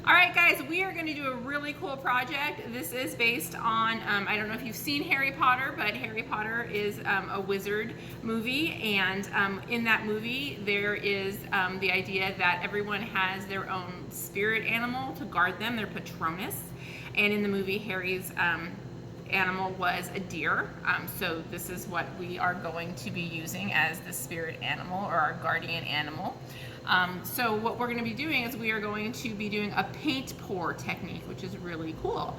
All right, guys, we are going to do a really cool project. This is based on, I don't know if you've seen Harry Potter, but Harry Potter is a wizard movie, and in that movie there is the idea that everyone has their own spirit animal to guard them, their Patronus, and in the movie Harry's animal was a deer, so this is what we are going to be using as the spirit animal or our guardian animal. So what we're going to be doing is we are going to be doing a paint pour technique, which is really cool.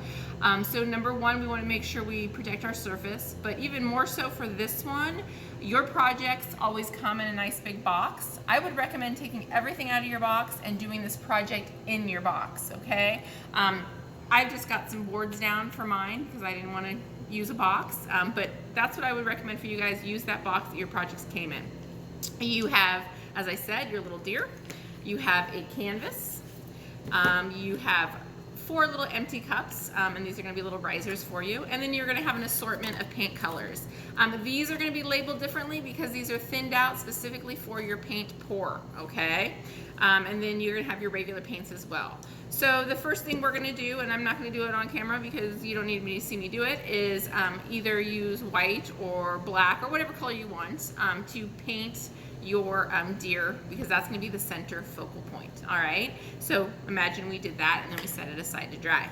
So number one, we want to make sure we protect our surface, but even more so for this one, your projects always come in a nice big box. I would recommend taking everything out of your box and doing this project in your box, okay? I've just got some boards down for mine because I didn't want to use a box, but that's what I would recommend for you guys. Use that box that your projects came in. You have, as I said, your little deer. You have a canvas. You have 4 little empty cups, and these are going to be little risers for you. And then you're going to have an assortment of paint colors. These are going to be labeled differently because these are thinned out specifically for your paint pour, okay? And then you're going to have your regular paints as well. So the first thing we're going to do, and I'm not going to do it on camera because you don't need me to see me do it, is either use white or black or whatever color you want to paint your deer, because that's going to be the center focal point. All right, so imagine we did that and then we set it aside to dry.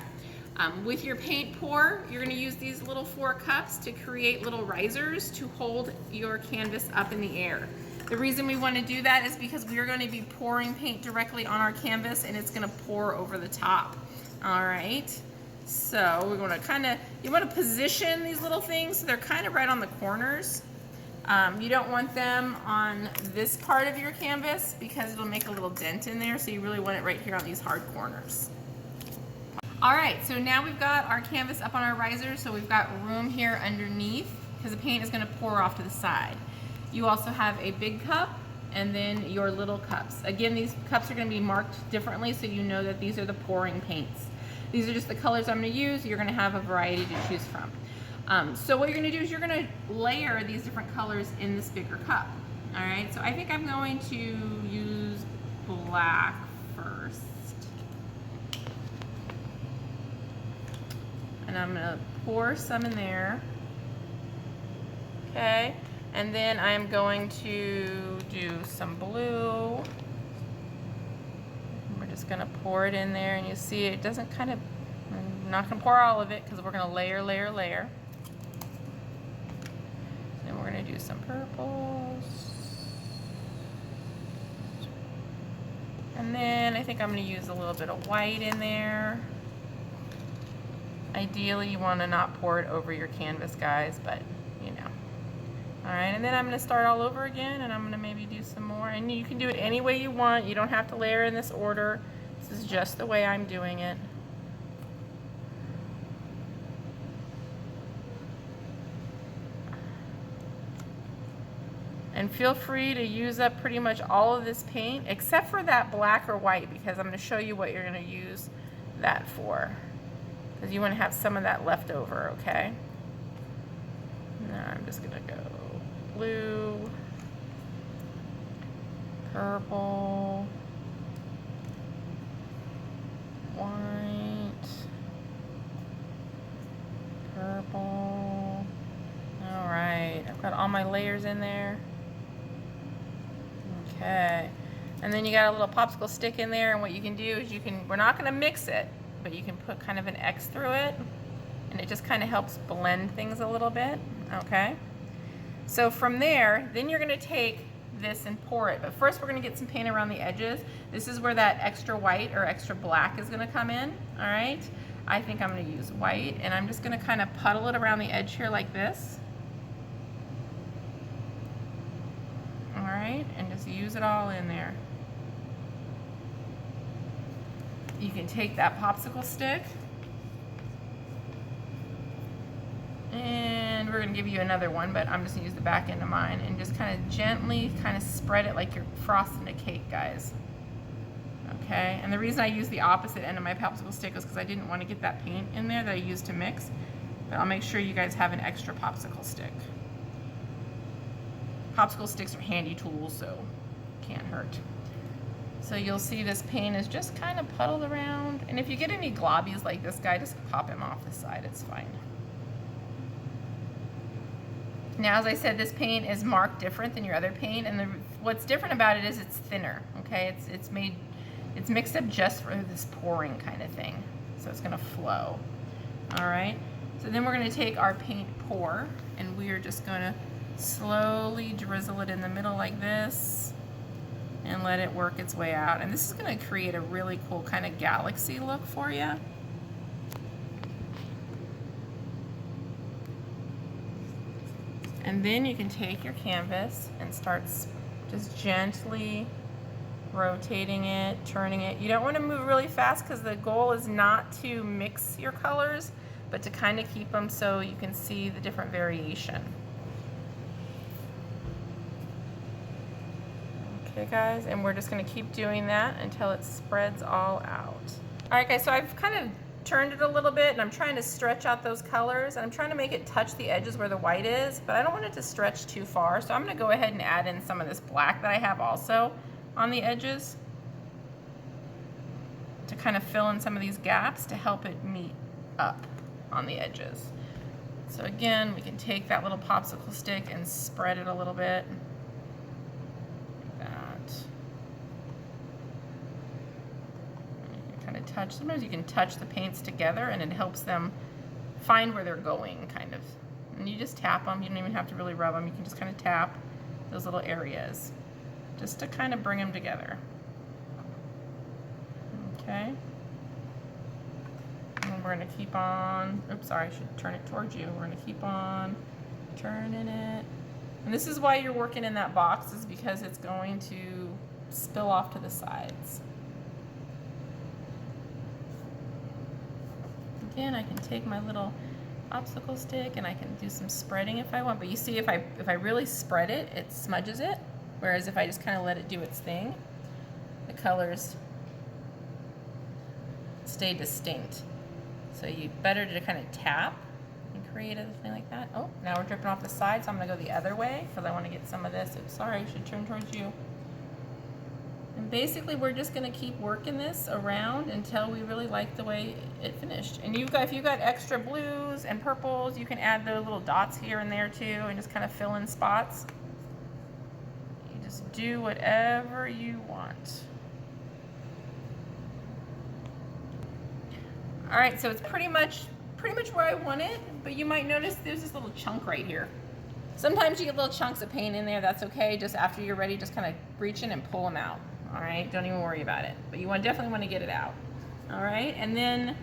With your paint pour, you're going to use these little 4 cups to create little risers to hold your canvas up in the air. The reason we want to do that is because we are going to be pouring paint directly on our canvas and it's going to pour over the top. All right, so we're going to you want to position these little things so they're kind of right on the corners. You don't want them on this part of your canvas because it'll make a little dent in there, so you really want it right here on these hard corners. All right, so now we've got our canvas up on our riser, so we've got room here underneath because the paint is going to pour off to the side. You also have a big cup and then your little cups. Again, these cups are going to be marked differently so you know that these are the pouring paints. These are just the colors I'm going to use. You're going to have a variety to choose from. So what you're going to do is you're going to layer these different colors in this bigger cup. All right, so I think I'm going to use black first. And I'm going to pour some in there. Okay, and then I'm going to do some blue. We're just going to pour it in there, and you see it doesn't I'm not going to pour all of it because we're going to layer, layer, layer. Then we're going to do some purples. And then I think I'm going to use a little bit of white in there. Ideally, you want to not pour it over your canvas, guys, but you know. All right, and then I'm going to start all over again, and I'm going to maybe do some more. And you can do it any way you want. You don't have to layer in this order. This is just the way I'm doing it. And feel free to use up pretty much all of this paint except for that black or white, because I'm going to show you what you're going to use that for. Because you want to have some of that left over, okay? Now I'm just going to go blue, purple, white, purple. All right, I've got all my layers in there. Okay, and then you got a little popsicle stick in there, and what you can do is we're not going to mix it, but you can put kind of an X through it, and it just kind of helps blend things a little bit, okay? So from there, then you're going to take this and pour it, but first we're going to get some paint around the edges. This is where that extra white or extra black is going to come in, all right? I think I'm going to use white, and I'm just going to kind of puddle it around the edge here like this. All right, and just use it all in there. You can take that popsicle stick, and we're going to give you another one, but I'm just going to use the back end of mine and just kind of gently kind of spread it like you're frosting a cake, guys. Okay, and the reason I used the opposite end of my popsicle stick was because I didn't want to get that paint in there that I used to mix, but I'll make sure you guys have an extra popsicle stick. Popsicle sticks are handy tools, so can't hurt. So you'll see this paint is just kind of puddled around, and And if you get any globbies like this guy, just pop him off the side, it's fine. Now, as I said, this paint is marked different than your other paint, and what's different about it is it's thinner, okay? It's mixed up just for this pouring kind of thing, so it's gonna flow. All right, so then we're gonna take our paint pour, and we are just gonna slowly drizzle it in the middle like this, and let it work its way out. And this is gonna create a really cool kind of galaxy look for you. And then you can take your canvas and start just gently rotating it, turning it. You don't want to move really fast because the goal is not to mix your colors, but to kind of keep them so you can see the different variation. Okay guys, and we're just going to keep doing that until it spreads all out. All right guys, so I've kind of turned it a little bit, and I'm trying to stretch out those colors, and I'm trying to make it touch the edges where the white is, but I don't want it to stretch too far, so I'm going to go ahead and add in some of this black that I have also on the edges to kind of fill in some of these gaps to help it meet up on the edges. So again, we can take that little popsicle stick and spread it a little bit like that. Kind of touch. Sometimes you can touch the paints together and it helps them find where they're going, kind of. And you just tap them. You don't even have to really rub them. You can just kind of tap those little areas just to kind of bring them together. Okay. And we're going to keep on, oops, sorry, I should turn it towards you. We're going to keep on turning it. And this is why you're working in that box, is because it's going to spill off to the sides. Again, I can take my little popsicle stick and I can do some spreading if I want, but you see if I really spread it, it smudges it, whereas if I just kind of let it do its thing, the colors stay distinct. So you better to kind of tap and create a thing like that. Oh, now we're dripping off the side, so I'm gonna go the other way because I want to get some of this. Oops, sorry, I should turn towards you. And basically we're just gonna keep working this around until we really like the way it finished. And if you've got extra blues and purples, you can add those little dots here and there too and just kind of fill in spots. You just do whatever you want. All right, so it's pretty much where I want it, but you might notice there's this little chunk right here. Sometimes you get little chunks of paint in there, that's okay. Just after you're ready, just kind of reach in and pull them out. All right, don't even worry about it, but you definitely want to get it out. All right, and then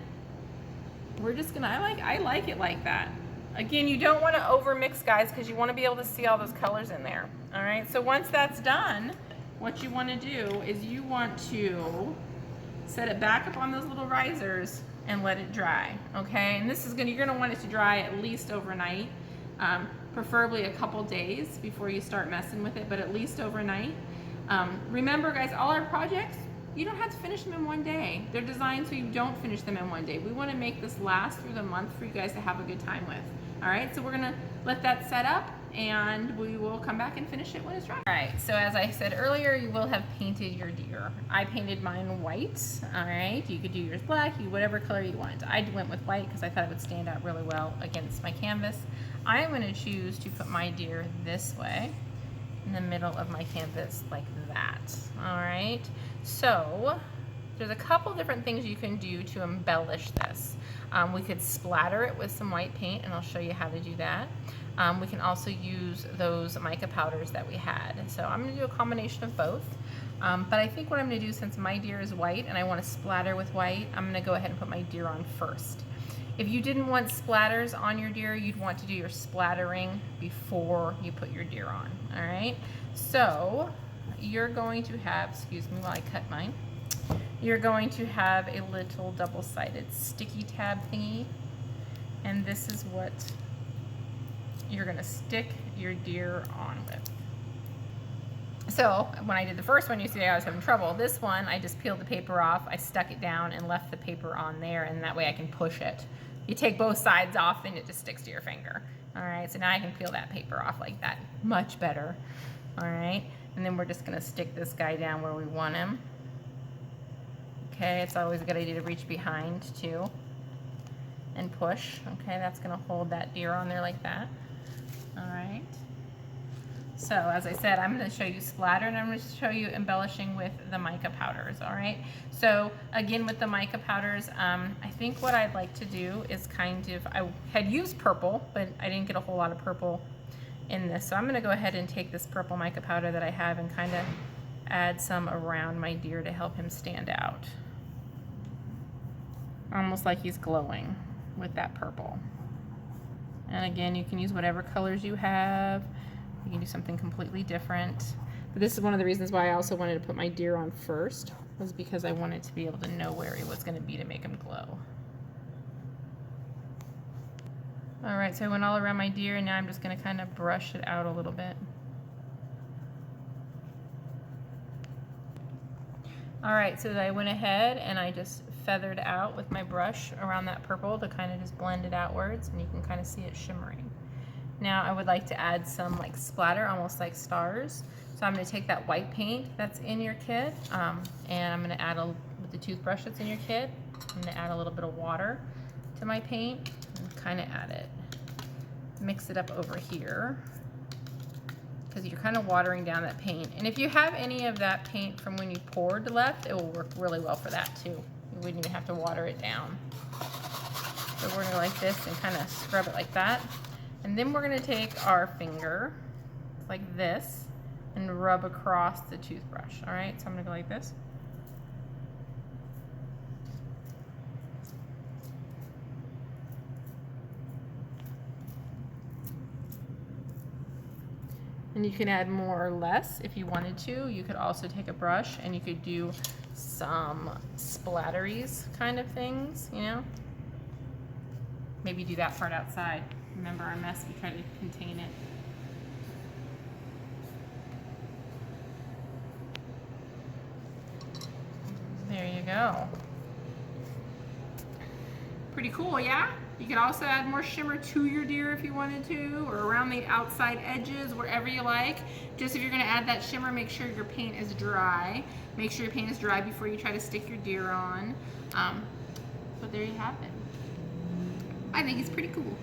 we're just gonna, I like it like that. Again, you don't want to over mix, guys, because you want to be able to see all those colors in there. All right, so once that's done, what you want to do is you want to set it back up on those little risers and let it dry, okay? And this is you're gonna want it to dry at least overnight, preferably a couple days before you start messing with it, but at least overnight. Remember guys, all our projects, you don't have to finish them in one day. They're designed so you don't finish them in one day. We wanna make this last through the month for you guys to have a good time with. All right, so we're gonna let that set up and we will come back and finish it when it's dry. All right, so as I said earlier, you will have painted your deer. I painted mine white, all right? You could do yours black, whatever color you want. I went with white because I thought it would stand out really well against my canvas. I'm gonna choose to put my deer this way, in the middle of my canvas like that, all right? So, there's a couple different things you can do to embellish this. We could splatter it with some white paint, and I'll show you how to do that. We can also use those mica powders that we had. So I'm gonna do a combination of both. But I think what I'm gonna do, since my deer is white and I wanna splatter with white, I'm gonna go ahead and put my deer on first. If you didn't want splatters on your deer, you'd want to do your splattering before you put your deer on, all right? So you're going to have, excuse me while I cut mine, you're going to have a little double-sided sticky tab thingy, and this is what you're gonna stick your deer on with. So when I did the first one, you see I was having trouble. This one, I just peeled the paper off, I stuck it down and left the paper on there, and that way I can push it. You take both sides off and it just sticks to your finger. All right, so now I can peel that paper off like that. Much better. All right, and then we're just gonna stick this guy down where we want him. Okay, it's always a good idea to reach behind too and push. Okay, that's gonna hold that deer on there like that. All right. So as I said, I'm going to show you splatter and I'm going to show you embellishing with the mica powders, all right? So again, with the mica powders, I think what I'd like to do is kind of, I had used purple, but I didn't get a whole lot of purple in this. So I'm going to go ahead and take this purple mica powder that I have and kind of add some around my deer to help him stand out. Almost like he's glowing with that purple. And again, you can use whatever colors you have. You can do something completely different. But this is one of the reasons why I also wanted to put my deer on first, was because I wanted to be able to know where it was going to be to make him glow. All right, so I went all around my deer, and now I'm just going to kind of brush it out a little bit. All right, so I went ahead and I just feathered out with my brush around that purple to kind of just blend it outwards, and you can kind of see it shimmering. Now I would like to add some like splatter, almost like stars. So I'm going to take that white paint that's in your kit, and I'm going to add with the toothbrush that's in your kit, I'm going to add a little bit of water to my paint and kind of add it. Mix it up over here because you're kind of watering down that paint. And if you have any of that paint from when you poured left, it will work really well for that too. You wouldn't even have to water it down. So we're going to go like this and kind of scrub it like that. And then we're going to take our finger like this and rub across the toothbrush. All right, so I'm going to go like this. And you can add more or less if you wanted to. You could also take a brush and you could do some splatteries kind of things, you know. Maybe do that part outside. Remember our mess, we try to contain it. There you go. Pretty cool, yeah? You could also add more shimmer to your deer if you wanted to, or around the outside edges, wherever you like. Just if you're gonna add that shimmer, make sure your paint is dry. Make sure your paint is dry before you try to stick your deer on. But there you have it. I think it's pretty cool.